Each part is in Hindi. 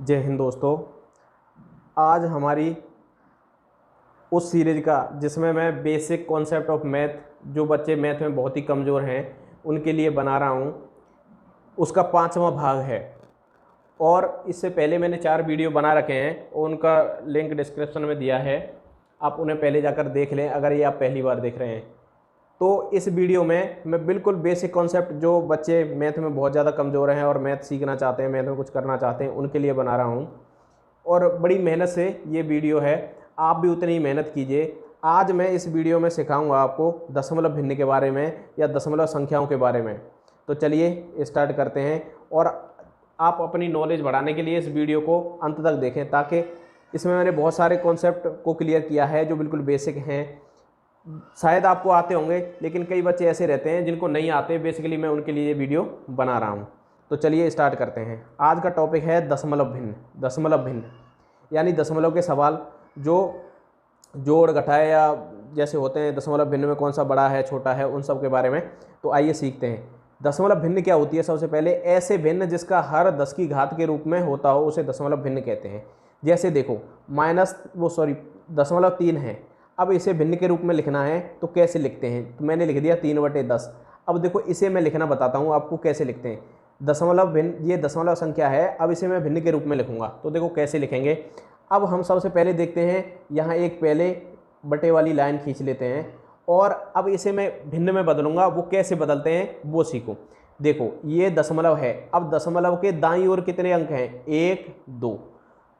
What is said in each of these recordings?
जय हिंद दोस्तों। आज हमारी उस सीरीज़ का जिसमें मैं बेसिक कॉन्सेप्ट ऑफ मैथ, जो बच्चे मैथ में बहुत ही कमज़ोर हैं उनके लिए बना रहा हूँ, उसका 5वां भाग है। और इससे पहले मैंने 4 वीडियो बना रखे हैं, उनका लिंक डिस्क्रिप्शन में दिया है, आप उन्हें पहले जाकर देख लें अगर ये आप पहली बार देख रहे हैं। तो इस वीडियो में मैं बिल्कुल बेसिक कॉन्सेप्ट, जो बच्चे मैथ में बहुत ज़्यादा कमज़ोर हैं और मैथ सीखना चाहते हैं, मैथ में कुछ करना चाहते हैं, उनके लिए बना रहा हूँ। और बड़ी मेहनत से ये वीडियो है, आप भी उतनी ही मेहनत कीजिए। आज मैं इस वीडियो में सिखाऊंगा आपको दशमलव भिन्न के बारे में या दशमलव संख्याओं के बारे में। तो चलिए स्टार्ट करते हैं। और आप अपनी नॉलेज बढ़ाने के लिए इस वीडियो को अंत तक देखें, ताकि इसमें मैंने बहुत सारे कॉन्सेप्ट को क्लियर किया है जो बिल्कुल बेसिक हैं। शायद आपको आते होंगे, लेकिन कई बच्चे ऐसे रहते हैं जिनको नहीं आते। बेसिकली मैं उनके लिए ये वीडियो बना रहा हूँ। तो चलिए स्टार्ट करते हैं। आज का टॉपिक है दशमलव भिन्न। दशमलव भिन्न यानी दशमलव के सवाल जो जोड़ घटाए या जैसे होते हैं, दशमलव भिन्न में कौन सा बड़ा है छोटा है, उन सब के बारे में। तो आइए सीखते हैं। दशमलव भिन्न क्या होती है। सबसे पहले, ऐसे भिन्न जिसका हर 10 की घात के रूप में होता हो उसे दशमलव भिन्न कहते हैं। जैसे देखो, .3 है। अब इसे भिन्न के रूप में लिखना है तो कैसे लिखते हैं। तो मैंने लिख दिया 3/10। अब देखो, इसे मैं लिखना बताता हूँ आपको कैसे लिखते हैं। दशमलव भिन्न, ये दशमलव संख्या है, अब इसे मैं भिन्न के रूप में लिखूंगा। तो देखो कैसे लिखेंगे। अब हम सबसे पहले देखते हैं, यहाँ एक पहले बटे वाली लाइन खींच लेते हैं और अब इसे मैं भिन्न में बदलूंगा। वो कैसे बदलते हैं वो सीखो। देखो, ये दशमलव है। अब दशमलव के दाईं ओर कितने अंक हैं? 1, 2।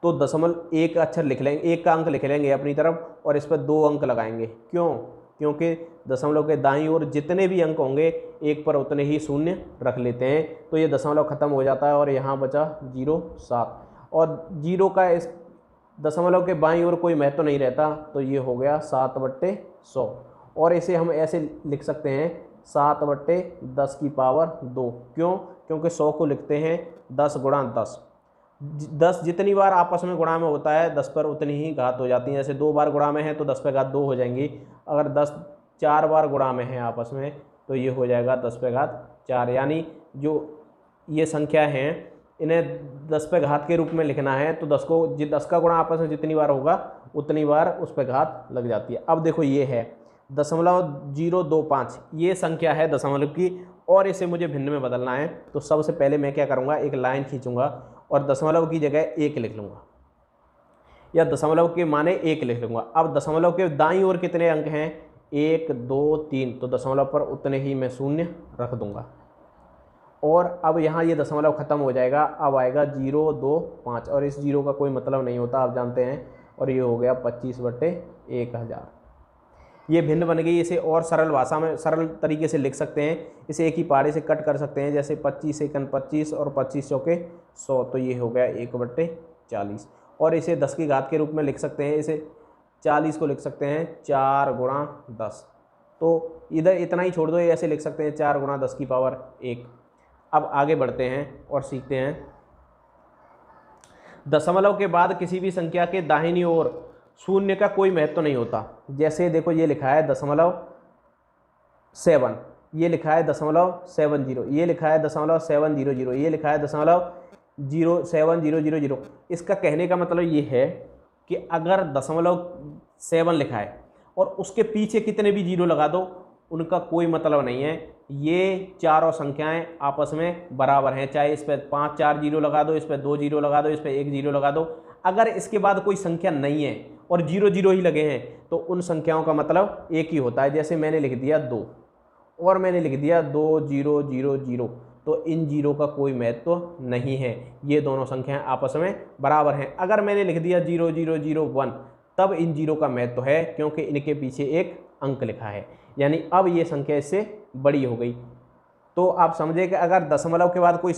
तो दशमलव एक अक्षर लिख लेंगे, एक का अंक लिख लेंगे अपनी तरफ और इस पर 2 अंक लगाएंगे। क्यों? क्योंकि दशमलव के दाईं ओर जितने भी अंक होंगे एक पर उतने ही शून्य रख लेते हैं। तो ये दशमलव खत्म हो जाता है और यहाँ बचा 0, 7। और 0 का इस दशमलव के बाईं ओर कोई महत्व नहीं रहता, तो ये हो गया 7/100। और इसे हम ऐसे लिख सकते हैं 7/10 की पावर 2। क्यों? क्योंकि 100 को लिखते हैं 10 × 10। 10 जितनी बार आपस में गुणा में होता है 10 पर उतनी ही घात हो जाती है। जैसे 2 बार गुणा में है तो 10 पे घात 2 हो जाएंगी। अगर 10 4 बार गुणा में है आपस में तो ये हो जाएगा 10 पे घात 4। यानी जो ये संख्या हैं इन्हें 10 पे घात के रूप में लिखना है तो 10 का गुणा आपस में जितनी बार होगा उतनी बार उस पे घात लग जाती है। अब देखो, ये है .025, ये संख्या है दशमलव की और इसे मुझे भिन्न में बदलना है। तो सबसे पहले मैं क्या करूँगा, एक लाइन खींचूंगा और दशमलव की जगह 1 लिख लूँगा या दशमलव के माने 1 लिख लूँगा। अब दशमलव के दाईं ओर कितने अंक हैं? 1, 2, 3। तो दशमलव पर उतने ही मैं शून्य रख दूँगा। और अब यहाँ ये दशमलव खत्म हो जाएगा। अब आएगा 0, 2, 5 और इस 0 का कोई मतलब नहीं होता, आप जानते हैं। और ये हो गया 25/1000। ये भिन्न बन गई। इसे और सरल भाषा में, सरल तरीके से लिख सकते हैं। इसे एक ही पारे से कट कर सकते हैं, जैसे 25 × 25 और 25 चौके 100। तो ये हो गया 1/40। और इसे 10 की घात के रूप में लिख सकते हैं। इसे 40 को लिख सकते हैं 4 × 10। तो इधर इतना ही छोड़ दो, ये ऐसे लिख सकते हैं 4 × 10 की पावर 1। अब आगे बढ़ते हैं और सीखते हैं। दशमलव के बाद किसी भी संख्या के दाहिनी ओर शून्य का कोई महत्व नहीं होता। जैसे देखो, ये लिखा है .7, ये लिखा है .70, ये लिखा है .700, ये लिखा है .0700। इसका कहने का मतलब ये है कि अगर .7 लिखा है और उसके पीछे कितने भी 0 लगा दो, उनका कोई मतलब नहीं है। ये चारों संख्याएं आपस में बराबर हैं। चाहे इस पर 5, 4 0 लगा दो, इस पर 2 0 लगा दो, इस पर 1 0 लगा दो। अगर इसके बाद कोई संख्या नहीं है और 0 0 ही लगे हैं तो उन संख्याओं का मतलब एक ही होता है। जैसे मैंने लिख दिया 2 और मैंने लिख दिया 2 0 0 0, तो इन 0 का कोई महत्व नहीं है। ये दोनों संख्याएं आपस में बराबर हैं। अगर मैंने लिख दिया 0 0 0 1, तब इन 0 का महत्व है, क्योंकि इनके पीछे एक अंक लिखा है। यानी अब ये संख्या इससे बड़ी हो गई। तो आप समझे कि अगर दशमलव के बाद कोई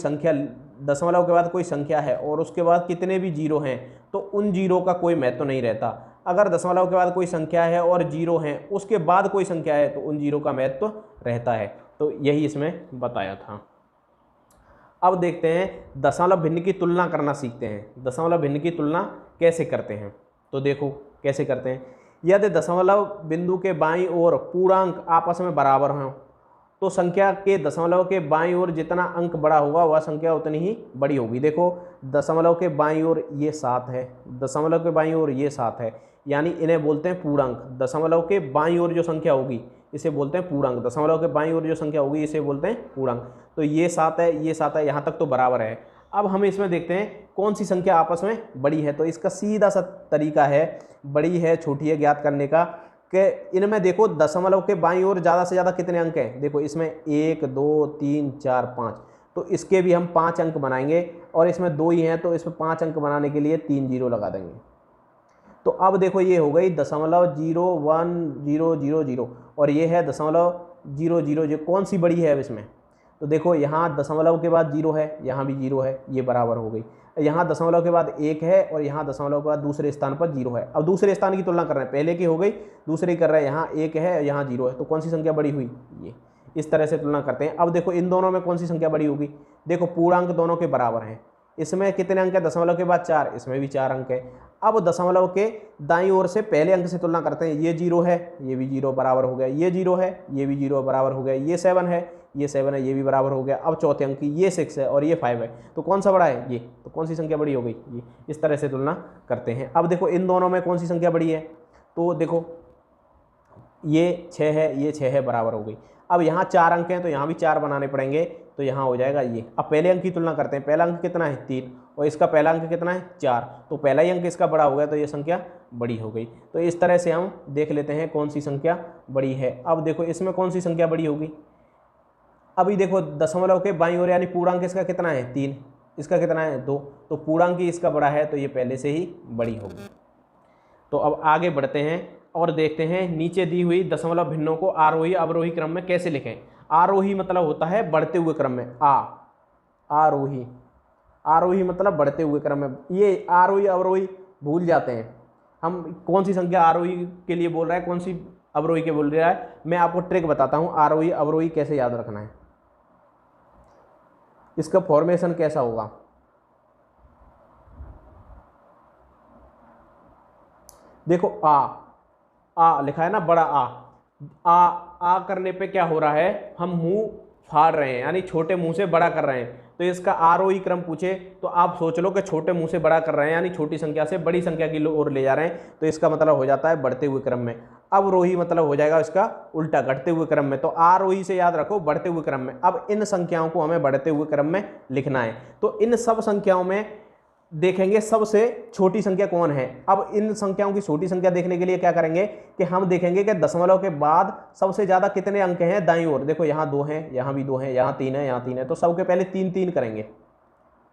संख्या है और उसके बाद कितने भी 0 हैं तो उन 0 का कोई महत्व नहीं रहता। अगर दशमलव के बाद कोई संख्या है और 0 हैं, उसके बाद कोई संख्या है, तो उन 0 का महत्व रहता है। तो यही इसमें बताया था। अब देखते हैं दशमलव भिन्न की तुलना करना सीखते हैं। दशमलव भिन्न की तुलना कैसे करते हैं, तो देखो कैसे करते हैं। यदि दशमलव बिंदु के बाईं ओर पूर्णांक आपस में बराबर हों तो संख्या के दशमलव के बाईं ओर जितना अंक बड़ा होगा वह संख्या उतनी ही बड़ी होगी। देखो दशमलव के बाईं ओर ये 7 है, दशमलव के बाईं ओर ये 7 है, यानी इन्हें बोलते हैं पूर्णांक। दशमलव के बाईं ओर जो संख्या होगी इसे बोलते हैं पूर्णांक। दशमलव के बाईं ओर जो संख्या होगी इसे बोलते हैं पूर्णांक। तो ये 7 है, ये 7 है, यहाँ तक तो बराबर है। अब हम इसमें देखते हैं कौन सी संख्या आपस में बड़ी है। तो इसका सीधा सा तरीका है बड़ी है छोटी है ज्ञात करने का, कि इनमें देखो दशमलव के बाईं ओर ज़्यादा से ज़्यादा कितने अंक हैं। देखो इसमें 1 2 3 4 5, तो इसके भी हम 5 अंक बनाएंगे, और इसमें 2 ही हैं तो इसमें 5 अंक बनाने के लिए 3 जीरो लगा देंगे। तो अब देखो ये हो गई 0.1000, और ये है 0.000। कौन सी बड़ी है अब इसमें? तो देखो यहाँ दशमलव के बाद 0 है, यहाँ भी 0 है, ये बराबर हो गई। यहाँ दशमलव के बाद 1 है, और यहाँ दशमलव के बाद दूसरे स्थान पर 0 है। अब दूसरे स्थान की तुलना कर रहे हैं, पहले की हो गई, दूसरे कर रहे हैं। यहाँ 1 है, यहाँ 0 है, तो कौन सी संख्या बड़ी हुई? ये। इस तरह से तुलना करते हैं। अब देखो इन दोनों में कौन सी संख्या बड़ी होगी? देखो पूर्णांक दोनों के बराबर हैं। इसमें कितने अंक है? दशमलव के बाद 4, इसमें भी 4 अंक है। अब दशमलव के दाईं ओर से पहले अंक से तुलना करते हैं। ये 0 है, ये भी 0 बराबर हो गया। ये 0 है, ये भी 0 बराबर हो गया। ये 7 है, ये 7 है, ये भी बराबर हो गया। अब चौथे अंक की ये 6 है और ये 5 है, तो कौन सा बड़ा है? ये। तो कौन सी संख्या बड़ी हो गई? ये। इस तरह से तुलना करते हैं। अब देखो इन दोनों में कौन सी संख्या बड़ी है? तो देखो ये 6 है, ये 6 है, बराबर हो गई। अब यहाँ 4 अंक हैं तो यहाँ भी 4 बनाने पड़ेंगे, तो यहाँ हो जाएगा ये। अब पहले अंक की तुलना करते हैं। पहला अंक कितना है? 3, और इसका पहला अंक कितना है? 4, तो पहला ही अंक इसका बड़ा हो गया, तो ये संख्या बड़ी हो गई। तो इस तरह से हम देख लेते हैं कौन सी संख्या बड़ी है। अब देखो इसमें कौन सी संख्या बड़ी होगी? अभी देखो दशमलव के बाईं ओर यानी पूर्णांक इसका कितना है? 3, इसका कितना है? 2, तो पूर्णांक ही इसका बड़ा है, तो ये पहले से ही बड़ी होगी। तो अब आगे बढ़ते हैं और देखते हैं नीचे दी हुई दशमलव भिन्नों को आरोही अवरोही क्रम में कैसे लिखें। आरोही मतलब होता है बढ़ते हुए क्रम में, आरोही। आरोही मतलब बढ़ते हुए क्रम में। ये आरोही अवरोही भूल जाते हैं हम, कौन सी संख्या आरोही के लिए बोल रहा है, कौन सी अवरोही के बोल रहा है। मैं आपको ट्रिक बताता हूँ आरोही अवरोही कैसे याद रखना है, इसका फॉर्मेशन कैसा होगा। देखो आ लिखा है ना, बड़ा आ करने पे क्या हो रहा है? हम मुंह फाड़ रहे हैं, यानी छोटे मुंह से बड़ा कर रहे हैं। तो इसका आरोही क्रम पूछे तो आप सोच लो कि छोटे मुंह से बड़ा कर रहे हैं, यानी छोटी संख्या से बड़ी संख्या की ओर ले जा रहे हैं, तो इसका मतलब हो जाता है बढ़ते हुए क्रम में। अवरोही मतलब हो जाएगा इसका उल्टा, घटते हुए क्रम में। तो आरोही से याद रखो बढ़ते हुए क्रम में। अब इन संख्याओं को हमें बढ़ते हुए क्रम में लिखना है, तो इन सब संख्याओं में देखेंगे सबसे छोटी संख्या कौन है। अब इन संख्याओं की छोटी संख्या देखने के लिए क्या करेंगे कि हम देखेंगे कि दशमलव के बाद सबसे ज्यादा कितने अंक हैं दाईं ओर। देखो यहाँ 2 हैं, यहाँ भी 2 हैं, यहाँ 3 है, यहाँ 3 है, तो सबके पहले 3 3 करेंगे।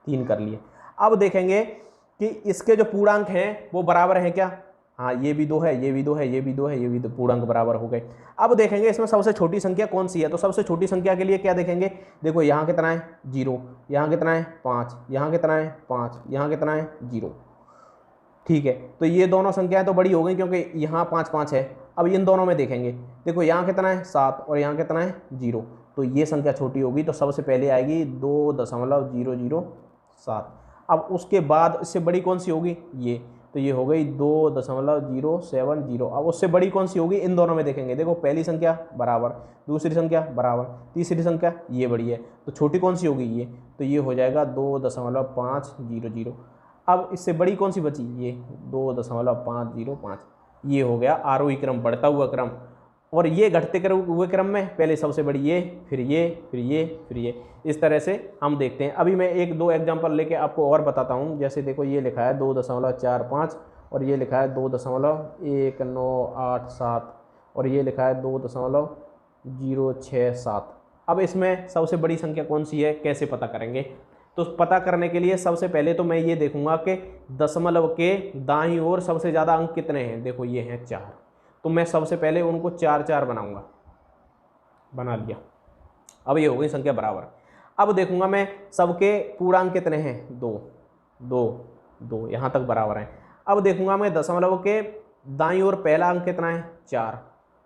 3 कर लिए। अब देखेंगे कि इसके जो पूर्णांक हैं वो बराबर हैं क्या? हाँ, ये भी 2 है, ये भी 2 है, ये भी 2 है, ये भी 2, पूर्णांक बराबर हो गए। अब देखेंगे इसमें सबसे छोटी संख्या कौन सी है। तो सबसे छोटी संख्या के लिए क्या देखेंगे? देखो यहाँ कितना है? 0, यहाँ कितना है? 5, यहाँ कितना है? 5, यहाँ कितना है? 0। ठीक है, तो ये दोनों संख्याएं तो बड़ी हो गई क्योंकि यहाँ 5 5 है। अब इन दोनों में देखेंगे, देखो यहाँ कितना है? 7, और यहाँ कितना है? 0, तो ये संख्या छोटी होगी, तो सबसे पहले आएगी 2.007। अब उसके बाद इससे बड़ी कौन सी होगी? ये, तो ये हो गई 2.070। अब उससे बड़ी कौन सी होगी? इन दोनों में देखेंगे, देखो पहली संख्या बराबर, दूसरी संख्या बराबर, तीसरी संख्या ये बड़ी है, तो छोटी कौन सी होगी? ये, तो ये हो जाएगा 2.500। अब इससे बड़ी कौन सी बची? ये 2.505। ये हो गया आरोही क्रम, बढ़ता हुआ क्रम। और ये घटते हुए क्रम में पहले सबसे बड़ी ये, फिर ये, फिर ये, फिर ये, इस तरह से हम देखते हैं। अभी मैं 1 2 एग्जाम्पल लेके आपको और बताता हूँ। जैसे देखो ये लिखा है 2.45, और ये लिखा है 2.1987, और ये लिखा है 2.067। अब इसमें सबसे बड़ी संख्या कौन सी है, कैसे पता करेंगे? तो पता करने के लिए सबसे पहले तो मैं ये देखूंगा कि दशमलव के दाईं ओर सबसे ज़्यादा अंक कितने हैं। देखो ये हैं 4, तो मैं सबसे पहले उनको 4 4 बनाऊंगा। बना लिया। अब ये हो गई संख्या बराबर। अब देखूंगा मैं सबके पूर्णांक कितने हैं? 2 2 2, यहाँ तक बराबर हैं। अब देखूंगा मैं दशमलव के दाईं ओर पहला अंक कितना है? 4,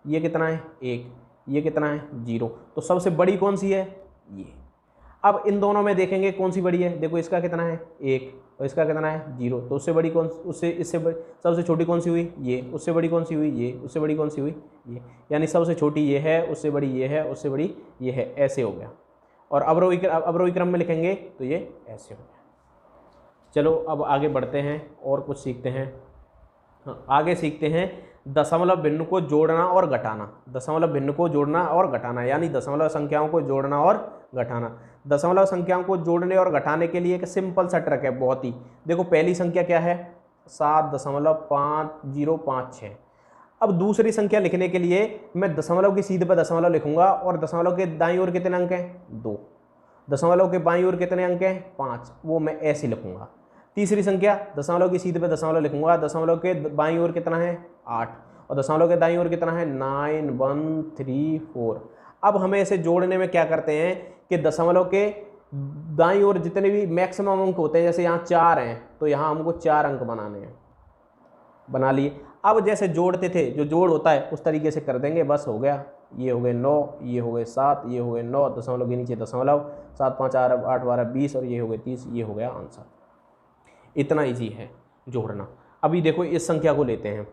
ये कितना है? 1, ये कितना है? 0, तो सबसे बड़ी कौन सी है? ये। अब इन दोनों में देखेंगे कौन सी बड़ी है। देखो इसका कितना है 1 और इसका कितना है 0, तो उससे बड़ी कौन, उससे इससे बड़ी सबसे छोटी कौन सी हुई ये, उससे बड़ी कौन सी हुई ये, उससे बड़ी कौन सी हुई ये, यानी सबसे छोटी ये है, उससे बड़ी ये है, उससे बड़ी ये है, ऐसे हो गया। और अवरोही क्रम में लिखेंगे तो ये ऐसे हो गया। चलो अब आगे बढ़ते हैं और कुछ सीखते हैं। आगे सीखते हैं दशमलव भिन्न को जोड़ना और घटाना। दशमलव भिन्न को जोड़ना और घटाना, यानी दशमलव संख्याओं को जोड़ना और घटाना। दशमलव संख्याओं को जोड़ने और घटाने के लिए एक सिंपल सा ट्रिक है बहुत ही। देखो पहली संख्या क्या है 7.5056। अब दूसरी संख्या लिखने के लिए मैं दशमलव की सीध पर दशमलव लिखूंगा और दशमलव के दाईं ओर कितने अंक हैं 2, दशमलव के बाईं ओर कितने अंक हैं 5, वो मैं ऐसे लिखूंगा। तीसरी संख्या दशमलव की सीध पे दशमलव लिखूंगा, दशमलव के बाईं ओर कितना है 8 और दशमलव के दाईं ओर कितना है 9134। अब हमें इसे जोड़ने में क्या करते हैं कि दशमलव के दाईं ओर जितने भी मैक्सिमम अंक होते हैं, जैसे यहाँ 4 हैं तो यहाँ हमको 4 अंक बनाने हैं, बना लिए। अब जैसे जोड़ते थे जो जोड़ होता है उस तरीके से कर देंगे, बस हो गया। ये हो गए 9, ये हो गए 7, ये हो गए 9, दशमलव के नीचे दशमलव, 7 5 8 12 20 और ये हो गए 30, ये हो गया आंसर। इतना इजी है जोड़ना। अभी देखो इस संख्या को लेते हैं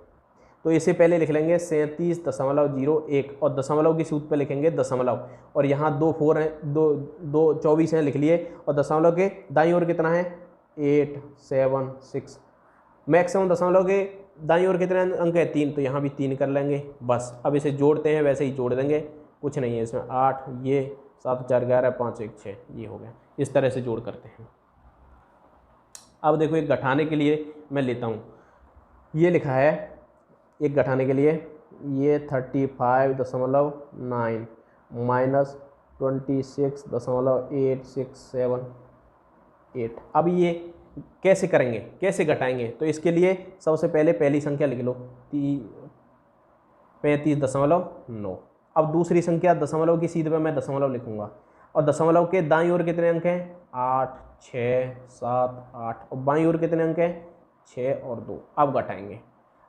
तो इसे पहले लिख लेंगे 37.01 और दशमलव की सूत्र पे लिखेंगे दशमलव, और यहाँ 2 4 हैं, 2 24 हैं लिख लिए, और दशमलव के दाईं ओर कितना है 876। मैक्सिमम दशमलव के दाईं ओर कितने अंक है 3, तो यहाँ भी 3 कर लेंगे बस। अब इसे जोड़ते हैं वैसे ही जोड़ देंगे, कुछ नहीं है इसमें। 8 ये 7 4 11 5 1 6 ये हो गया। इस तरह से जोड़ करते हैं। अब देखो एक घटाने के लिए मैं लेता हूँ, ये लिखा है एक घटाने के लिए ये 35.9 माइनस 26.8678। अब ये कैसे करेंगे, कैसे घटाएंगे, तो इसके लिए सबसे पहले पहली संख्या लिख लो 35.9। अब दूसरी संख्या दशमलव की सीध पे मैं दशमलव लिखूंगा और दशमलव के दाईं ओर कितने अंक हैं 8 6 7 8 और बाईं ओर कितने अंक हैं 6 और 2। अब घटाएंगे।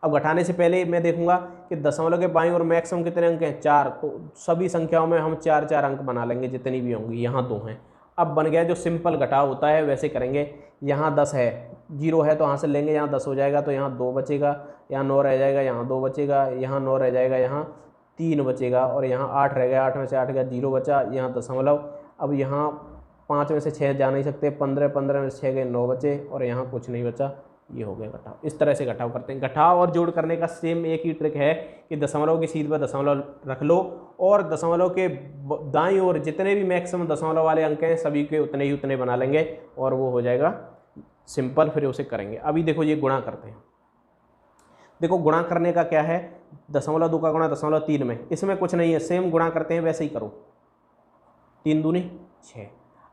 अब घटाने से पहले मैं देखूंगा कि दशमलव के बाईं ओर मैक्सिमम कितने अंक हैं 4, तो सभी संख्याओं में हम 4 4 अंक बना लेंगे जितनी भी होंगी। यहाँ 2 हैं। अब बन गया जो सिंपल घटाव होता है वैसे करेंगे। यहाँ 10 है, 0 है तो यहाँ से लेंगे, यहाँ 10 हो जाएगा तो यहाँ 2 बचेगा, यहाँ 9 रह जाएगा, यहाँ 2 बचेगा, यहाँ 9 रह जाएगा, यहाँ 3 बचेगा और यहाँ 8 रह गया, 8 में से 8 गया 0 बचा, यहाँ दशमलव। अब यहाँ 5 में से 6 जा नहीं सकते, 15 15 में से 6 गए 9 बचे और यहाँ कुछ नहीं बचा। ये हो गया घटाव। इस तरह से घटाव करते हैं। घटाव और जोड़ करने का सेम एक ही ट्रिक है कि दशमलव की सीध पर दशमलव रख लो और दशमलव के दाईं ओर जितने भी मैक्सिमम दशमलव वाले अंक हैं सभी के उतने ही उतने बना लेंगे और वो हो जाएगा सिंपल। फिर उसे करेंगे। अभी देखो ये गुणा करते हैं। देखो गुणा करने का क्या है, दशमलव 2 का गुणा दशमलव 3 में, इसमें कुछ नहीं है, सेम गुणा करते हैं वैसे ही करो। 3 दूनी 6।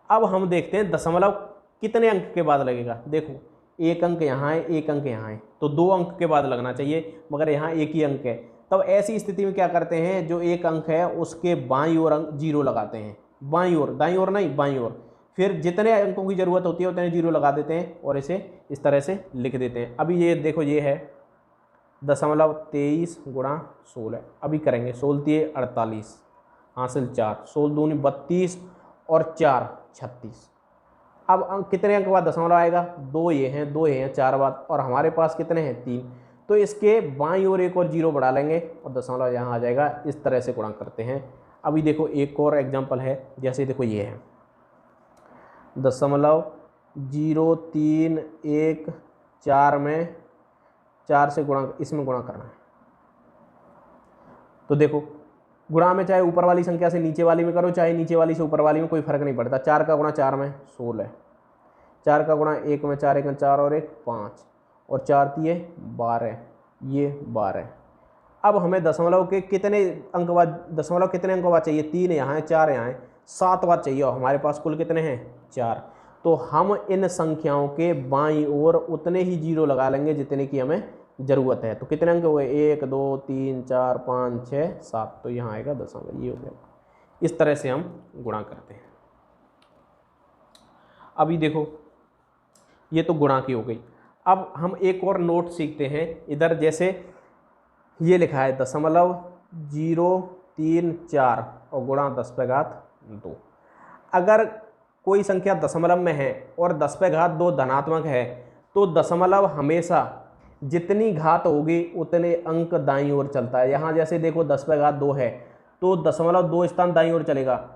अब हम देखते हैं दशमलव कितने अंक के बाद लगेगा। देखो 1 अंक यहाँ है, 1 अंक यहाँ है, तो 2 अंक के बाद लगना चाहिए, मगर यहाँ 1 ही अंक है। तब ऐसी स्थिति में क्या करते हैं, जो 1 अंक है उसके बाईं ओर अंक 0 लगाते हैं। बाईं ओर, दाईं ओर नहीं, बाईं ओर। फिर जितने अंकों की ज़रूरत होती है उतने 0 लगा देते हैं और इसे इस तरह से लिख देते हैं। अभी ये देखो ये है दशमलव 23 गुणा 16। अभी करेंगे 16 48 हासिल 4, 16 दूनी 32 और 4 36। अब अंक कितने अंक बाद दशमलव आएगा, 2 ये हैं, 2 ये हैं 4 बाद, और हमारे पास कितने हैं 3, तो इसके बाईं ओर एक और 0 बढ़ा लेंगे और दशमलव यहाँ आ जाएगा। इस तरह से गुणा करते हैं। अभी देखो एक और एग्जांपल है, जैसे देखो ये है दशमलव 0.314 में 4 से गुणा, इसमें गुणा करना है। तो देखो गुणा में चाहे ऊपर वाली संख्या से नीचे वाली में करो, चाहे नीचे वाली से ऊपर वाली में, कोई फर्क नहीं पड़ता। 4 का गुणा 4 में 16, 4 का गुणा 1 में 4 1 4 और 1 5 और 4 3 12, ये 12। अब हमें दशमलव के कितने अंक बाद, दशमलव कितने अंक बाद चाहिए, 3 यहाँ है 4 यहाँ है, 7 बाद चाहिए और हमारे पास कुल कितने हैं 4। तो हम इन संख्याओं के बाईं ओर उतने ही 0 लगा लेंगे जितने की हमें ज़रूरत है। तो कितने अंक हुए 1 2 3 4 5 6 7, तो यहाँ आएगा दशमलव, ये हो गया। इस तरह से हम गुणा करते हैं। अभी देखो ये तो गुणा की हो गई। अब हम एक और नोट सीखते हैं इधर। जैसे ये लिखा है दशमलव 034 और गुणा 10 पे घात 2। अगर कोई संख्या दशमलव में है और 10 पे घात 2 धनात्मक है तो दशमलव हमेशा जितनी घात होगी उतने अंक दाईं ओर चलता है। यहाँ जैसे देखो 10 पे घात 2 है तो दशमलव 2 स्थान दाईं ओर चलेगा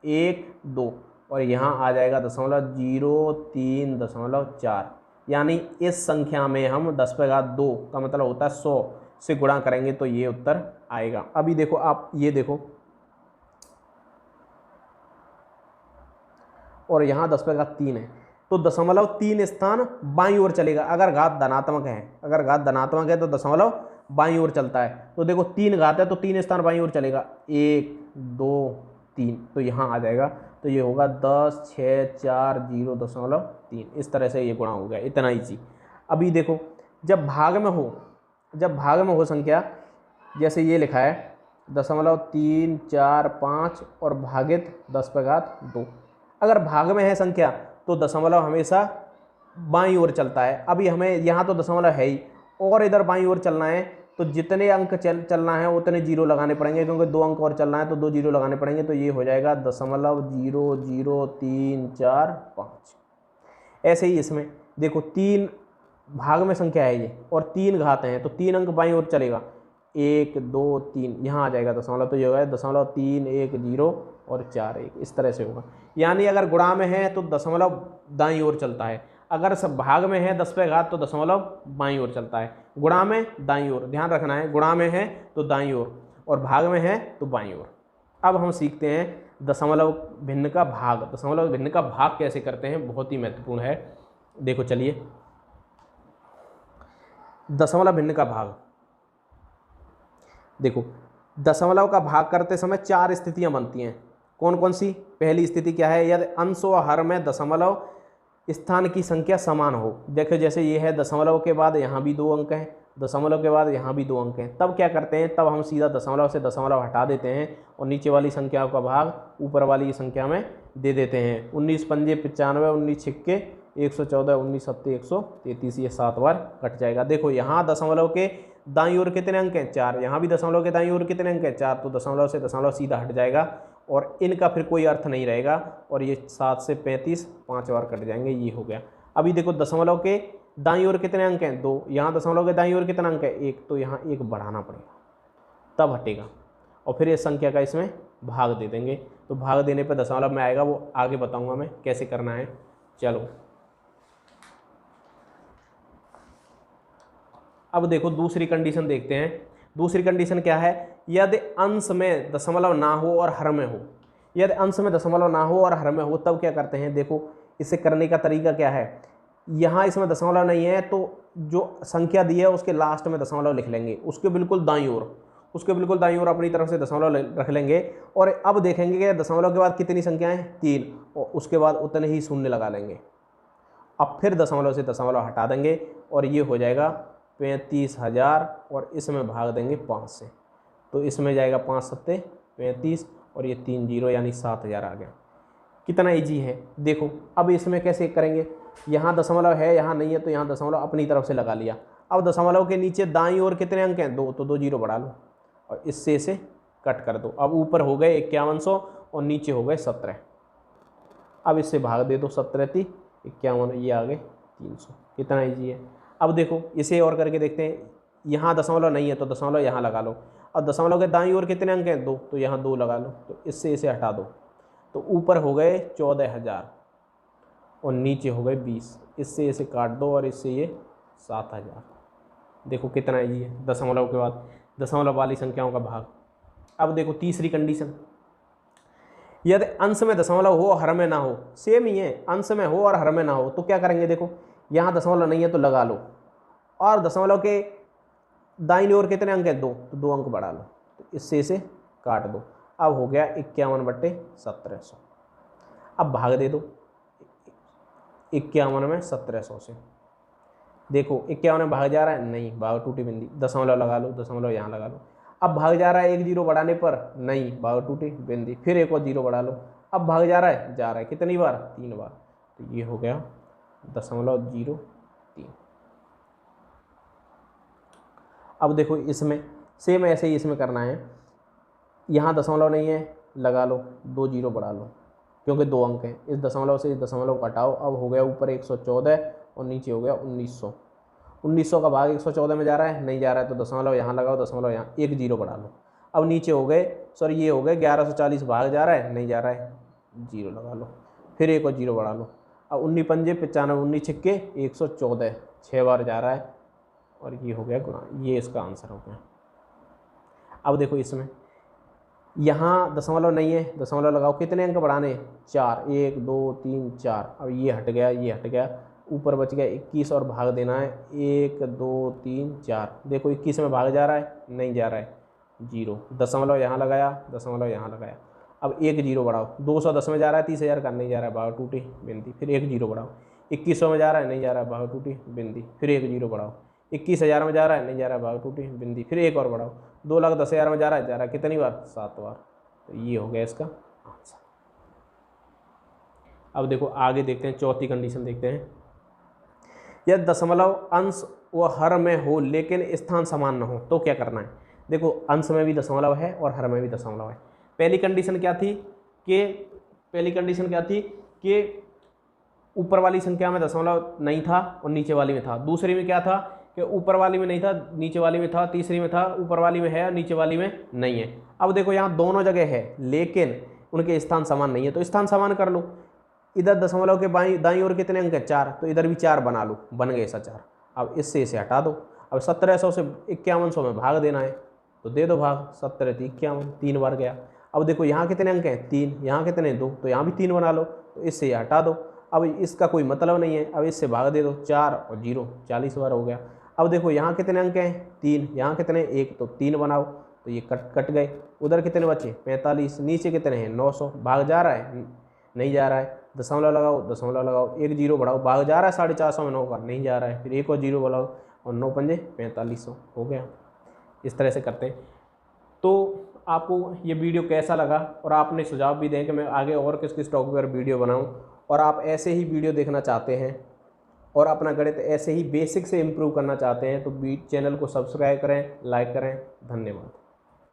1 2, और यहाँ आ जाएगा 0.03.4। यानी इस संख्या में हम 10 पे घात 2 का मतलब होता है 100 से गुणा करेंगे तो ये उत्तर आएगा। अभी देखो आप ये देखो, और यहाँ 10 पे घात 3 है तो दशमलव 3 स्थान बाईं ओर चलेगा अगर घात धनात्मक है। अगर घात धनात्मक है तो दशमलव बाईं ओर चलता है। तो देखो 3 घात है तो 3 स्थान बाईं ओर चलेगा 1 2 3, तो यहाँ आ जाएगा। तो ये होगा 10 6 4 0.3। इस तरह से ये गुणा हो गया, इतना ही चीज। अभी देखो जब भाग में हो संख्या, जैसे ये लिखा है 0.3 4 5 और भागित 10 पे घात 2। अगर भाग में है संख्या तो दशमलव हमेशा बाईं ओर चलता है। अभी हमें यहाँ तो दशमलव है ही और इधर बाईं ओर चलना है तो जितने अंक चलना है उतने जीरो लगाने पड़ेंगे, क्योंकि 2 अंक और चलना है तो 2 जीरो लगाने पड़ेंगे। तो ये हो जाएगा 0.000345। ऐसे ही इसमें देखो 3 भाग में संख्या है ये और 3 घात हैं तो 3 अंक बाईं ओर चलेगा 1 2 3, यहाँ आ जाएगा दशमलव। तो ये होगा 0.310 और 4 1, इस तरह से होगा। यानी अगर गुणा में है तो दशमलव दाईं ओर चलता है, अगर सब भाग में है 10 पे घात तो दशमलव बाईं ओर चलता है। गुणा में दाईं ओर, ध्यान रखना है, गुणा में है तो दाईं ओर और भाग में है तो बाईं ओर। अब हम सीखते हैं दशमलव भिन्न का भाग। दशमलव भिन्न का भाग कैसे करते हैं, बहुत ही महत्वपूर्ण है। देखो चलिए, दशमलव भिन्न का भाग। देखो दशमलव का भाग करते समय 4 स्थितियां बनती हैं। कौन कौन सी? पहली स्थिति क्या है, यदि अंश व हर में दशमलव स्थान की संख्या समान हो। देखो जैसे ये है, दशमलव के बाद यहाँ भी 2 अंक हैं, दशमलव के बाद यहाँ भी 2 अंक हैं। तब क्या करते हैं, तब हम सीधा दशमलव से दशमलव हटा देते हैं और नीचे वाली संख्याओं का भाग ऊपर वाली संख्या में दे देते हैं। 19 पंजे 95, 19 छिक्के 114, 19 सत्ते 133, ये 7 बार कट जाएगा। देखो यहाँ दशमलव के दाईं ओर कितने अंक हैं, 4। यहाँ भी दशमलव के दाईं ओर कितने अंक हैं, 4। तो दशमलव से दशमलव सीधा हट जाएगा और इनका फिर कोई अर्थ नहीं रहेगा। और ये 7 से 35 5 बार कट जाएंगे, ये हो गया। अभी देखो दशमलव के दाईं ओर कितने अंक हैं, 2। यहाँ दशमलव के दाईं ओर कितना अंक है, 1। तो यहाँ 1 बढ़ाना पड़ेगा तब हटेगा। और फिर इस संख्या का इसमें भाग दे देंगे। तो भाग देने पर दशमलव में आएगा, वो आगे बताऊँगा मैं कैसे करना है। चलो अब देखो दूसरी कंडीशन देखते हैं। दूसरी कंडीशन क्या है, यदि अंश में दशमलव ना हो और हर में हो। यदि अंश में दशमलव ना हो और हर में हो तब क्या करते हैं। देखो इसे करने का तरीका क्या है, यहाँ इसमें दशमलव नहीं है तो जो संख्या दी है उसके लास्ट में दशमलव लिख लेंगे, उसके बिल्कुल दाईं ओर अपनी तरफ से दशमलव रख लेंगे। और अब देखेंगे कि दशमलव के बाद कितनी संख्याएं, 3, और उसके बाद उतने ही शून्य लगा लेंगे। अब फिर दशमलव से दशमलव हटा देंगे और ये हो जाएगा 35,000 और इसमें भाग देंगे 5 से। तो इसमें जाएगा 5 सत्ते 35 और ये 3 जीरो यानी 7,000 आ गया। कितना ईजी है देखो। अब इसमें कैसे करेंगे, यहाँ दशमलव है यहाँ नहीं है तो यहाँ दशमलव अपनी तरफ से लगा लिया। अब दशमलव के नीचे दाईं ओर कितने अंक हैं, 2। तो 2 जीरो बढ़ा लो और इससे इसे कट कर दो। अब ऊपर हो गए 5100 और नीचे हो गए 17। अब इससे भाग दे दो, 17 × 51, ये आ गए 300। कितना ईजी है। अब देखो इसे और करके देखते हैं। यहाँ दशमलव नहीं है तो दशमलव यहाँ लगा लो। अब दशमलव के दाईं ओर कितने अंक हैं, 2। तो यहाँ 2 लगा लो। तो इससे इसे हटा दो तो ऊपर हो गए 14,000 और नीचे हो गए 20। इससे इसे काट दो और इससे ये 7,000। देखो कितना ईजी है, दशमलव के बाद दशमलव वाली संख्याओं का भाग। अब देखो तीसरी कंडीशन, यदि अंश में दशमलव हो हर में ना हो। सेम ही है, अंश में हो और हर में ना हो तो क्या करेंगे। देखो यहाँ दशमलव नहीं है तो लगा लो और दशमलव के दाईं ओर कितने अंक हैं, 2। तो 2 अंक बढ़ा लो। तो इससे इसे काट दो। अब हो गया 51/1700। अब भाग दे दो 51 में 1700 से। देखो 51 में भाग जा रहा है, नहीं, भाग टूटी बिंदी, दशमलव लगा लो, दशमलव यहाँ लगा लो। अब भाग जा रहा है 1 जीरो बढ़ाने पर, नहीं, भाग टूटी बिंदी, फिर एक और जीरो बढ़ा लो। अब भाग जा रहा है कितनी बार, 3 बार। तो ये हो गया 0.03। अब देखो इसमें सेम ऐसे ही इसमें करना है। यहाँ दशमलव नहीं है, लगा लो, 2 जीरो बढ़ा लो, क्योंकि 2 अंक हैं। इस दशमलव से इस दशमलव को हटाओ, अब हो गया ऊपर 114 और नीचे हो गया 1900। 1900 का भाग 114 में जा रहा है, नहीं जा रहा है, तो दशमलव यहाँ लगाओ, दशमलव यहाँ, एक जीरो बढ़ा लो। अब नीचे हो गए, सॉरी ये हो गए 1140 भाग जा रहा है, नहीं जा रहा है, जीरो लगा लो, फिर एक और जीरो बढ़ा लो। अब 19 पंजे 95, 19 छिक्के 114, 6 बार जा रहा है और ये हो गया गुणा, ये इसका आंसर हो गया। अब देखो इसमें यहाँ दशमलव नहीं है, दशमलव लगाओ, कितने अंक बढ़ाने, 4, 1 2 3 4। अब ये हट गया, ये हट गया, ऊपर बच गया 21 और भाग देना है 1 2 3 4। देखो 21 में भाग जा रहा है, नहीं जा रहा है, जीरो, दशमलव यहाँ लगाया, दशमलव यहाँ लगाया। अब एक जीरो बढ़ाओ, 210 में जा रहा है, 30,000 का, नहीं जा रहा है, भाग टूटी बिंदी, फिर एक जीरो बढ़ाओ। 2100 में जा रहा है, नहीं जा रहा है, भाग टूटी बिंदी, फिर एक जीरो बढ़ाओ। 21,000 में जा रहा है, नहीं जा रहा है, भाग टूटी बिंदी, फिर एक और बढ़ाओ। 2,10,000 में जा रहा है, कितनी बार, 7 बार। तो ये हो गया इसका आंसर। अब देखो आगे देखते हैं, चौथी कंडीशन देखते हैं। यदि दशमलव अंश व हर में हो लेकिन स्थान समान न हो तो क्या करना है। देखो अंश में भी दशमलव है और हर में भी दशमलव है। पहली कंडीशन क्या थी कि ऊपर वाली संख्या में दशमलव नहीं था और नीचे वाली में था। दूसरी में क्या था कि ऊपर वाली में नहीं था, नीचे वाली में था। तीसरी में था, ऊपर वाली में है और नीचे वाली में नहीं है। अब देखो यहाँ दोनों जगह है लेकिन उनके स्थान समान नहीं है, तो स्थान समान कर लो। इधर दशमलव के दाईं ओर कितने अंक है, 4, तो इधर भी 4 बना लो, बन गए ऐसा 4। अब इससे इसे हटा दो। अब 1700 से 5100 में भाग देना है, तो दे दो भाग, 17 × 51, 3 बार गया। अब देखो यहाँ कितने अंक हैं, 3, यहाँ कितने 2, तो यहाँ भी 3 बना लो, तो इससे ये हटा दो। अब इसका कोई मतलब नहीं है, अब इससे भाग दे दो, 4 और 0, 40 बार हो गया। अब देखो यहाँ कितने अंक हैं, 3, यहाँ कितने 1, तो 3 बनाओ, तो ये कट गए। उधर कितने बचे, 45, नीचे कितने हैं 900, भाग जा रहा है, नहीं जा रहा है, दशमलव लगाओ, एक जीरो बढ़ाओ, भाग जा रहा है 450 में 9 का, नहीं जा रहा है, फिर एक और जीरो बढ़ाओ और 9 पंजे 4500 हो गया। इस तरह से करते हैं। तो आपको ये वीडियो कैसा लगा और आपने सुझाव भी दें कि मैं आगे और किस किस टॉपिक पर वीडियो बनाऊं, और आप ऐसे ही वीडियो देखना चाहते हैं और अपना गणित ऐसे ही बेसिक से इम्प्रूव करना चाहते हैं तो चैनल को सब्सक्राइब करें, लाइक करें। धन्यवाद।